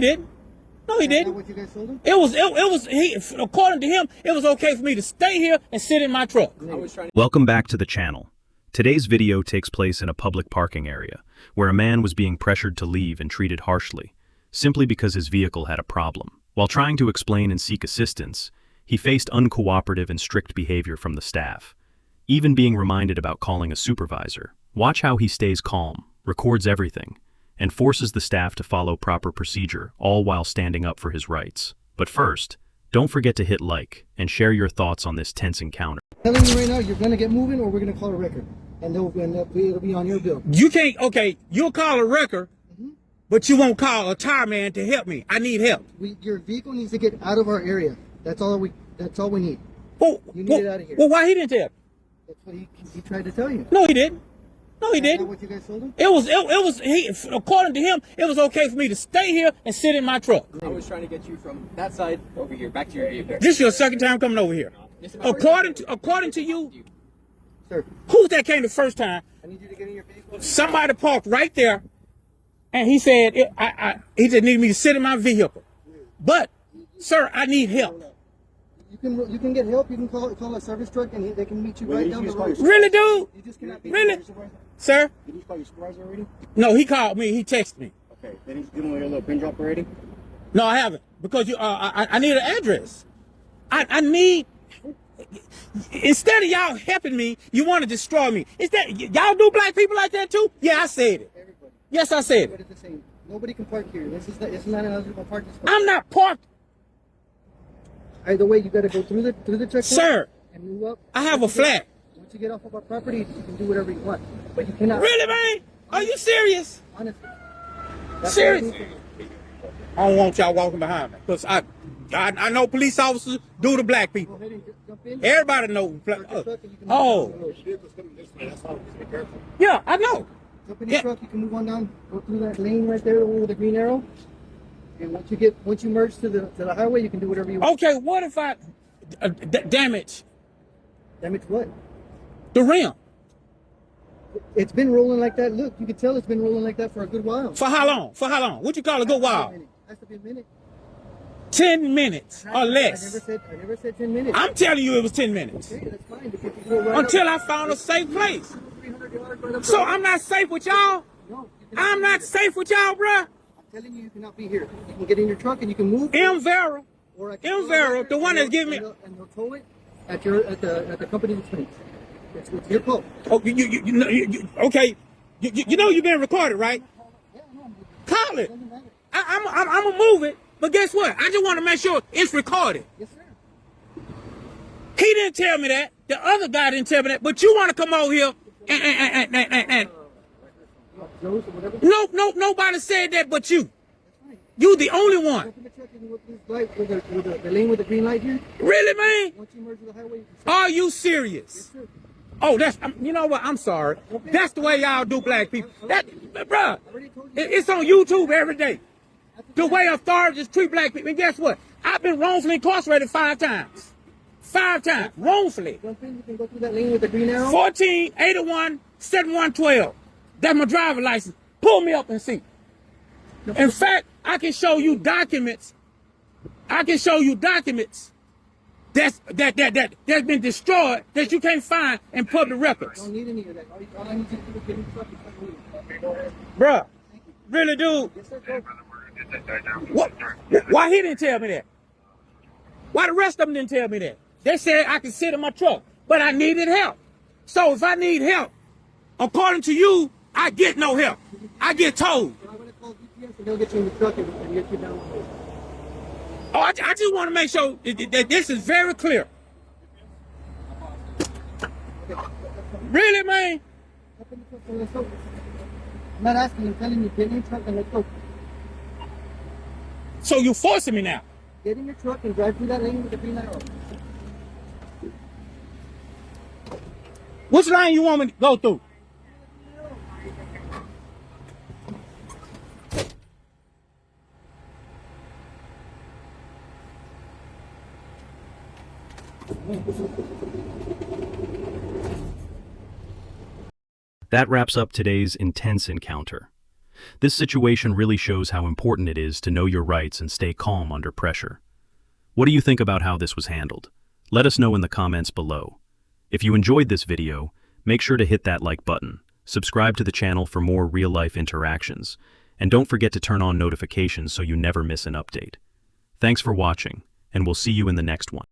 didn't. No, he didn't. What you guys told him? According to him, it was okay for me to stay here and sit in my truck. Welcome back to the channel. Today's video takes place in a public parking area, where a man was being pressured to leave and treated harshly, simply because his vehicle had a problem. While trying to explain and seek assistance, he faced uncooperative and strict behavior from the staff, even being reminded about calling a supervisor. Watch how he stays calm, records everything, and forces the staff to follow proper procedure, all while standing up for his rights. But first, don't forget to hit like and share your thoughts on this tense encounter. I'm telling you right now, you're going to get moving or we're going to call a record. And it'll be on your bill. You can't, okay, you'll call a wrecker, but you won't call a tire man to help me. I need help. Your vehicle needs to get out of our area. That's all we need. Well, you need it out of here. Well, why he didn't tell you? That's what he tried to tell you. No, he didn't. No, he didn't. What you guys told him? According to him, it was okay for me to stay here and sit in my truck. I was trying to get you from that side over here, back to your vehicle. This is your second time coming over here. According to you, sir, who's that came the first time? I need you to get in your vehicle. Somebody parked right there, and he said he just needed me to sit in my vehicle. But, sir, I need help. You can get help. You can call a service truck, and they can meet you right down the road. Really, dude? You just cannot be really, sir? Did you call your supervisor already? No, he called me. He texted me. Okay, then he's giving you a little pin drop already. No, I haven't, because I need an address. I need. Instead of y'all helping me, you want to destroy me. Is that y'all do black people like that too? Yeah, I said it. Everybody. Yes, I said it. The same. Nobody can park here. It's not another park. I'm not parked. Either way, you got to go through the checkpoint. Sir, and move up. I have a flat. Once you get off of our property, you can do whatever you want, but you cannot. Really, man? Are you serious? Honestly. Serious? I don't want y'all walking behind me, because I know police officers do the black people. Go ahead and jump in. Everybody knows. Yeah, I know. Jump in the truck. You can move on down. Go through that lane right there with the green arrow. And once you merge to the highway, you can do whatever you want. Okay, what if I damage? Damage what? The rim. It's been rolling like that. Look, you can tell it's been rolling like that for a good while. For how long? For how long? What you call a good while? Has to be a minute. 10 minutes or less. I never said 10 minutes. I'm telling you it was 10 minutes. Okay, that's fine. Because you go right until I found a safe place. So I'm not safe with y'all? No. I'm not safe with y'all, bruh? I'm telling you, you cannot be here. You can get in your truck and you can move. Vera, the one that's giving me. And they'll tow it at the company's expense. It's your call. Oh, okay. You know you've been recorded, right? Yeah, no. Call it. I'm gonna move it, but guess what? I just want to make sure it's recorded. Yes, sir. He didn't tell me that. The other guy didn't tell me that. But you want to come over here and no, nobody said that but you. You the only one. The lane with the green light here. Really, man? Once you merge with the highway, are you serious? Yes, sir. Oh, you know what? I'm sorry. That's the way y'all do black people. Bruh, it's on YouTube every day. The way authorities treat black people. And guess what? I've been wrongfully incarcerated 5 times. 5 times. Wrongfully. You can go through that lane with the green arrow. 14, 81, 7112. That's my driver license. Pull me up and see. In fact, I can show you documents. That's been destroyed that you can't find in public records. I don't need any of that. All I need you to do is get in the truck. Bruh, really, dude? Yes, sir. What? Why he didn't tell me that? Why the rest of them didn't tell me that? They said I could sit in my truck, but I needed help. So if I need help, according to you, I get no help. I get told. I'm going to call GPS and they'll get you in the truck and get you down the road. Oh, I just want to make sure that this is very clear. Really, man? I'm not asking, I'm telling you, get in your truck and let's go. So you forcing me now? Get in your truck and drive through that lane with the green arrow. Which line you want me to go through? That wraps up today's intense encounter. This situation really shows how important it is to know your rights and stay calm under pressure. What do you think about how this was handled? Let us know in the comments below. If you enjoyed this video, make sure to hit that like button, subscribe to the channel for more real-life interactions, and don't forget to turn on notifications so you never miss an update. Thanks for watching, and we'll see you in the next one.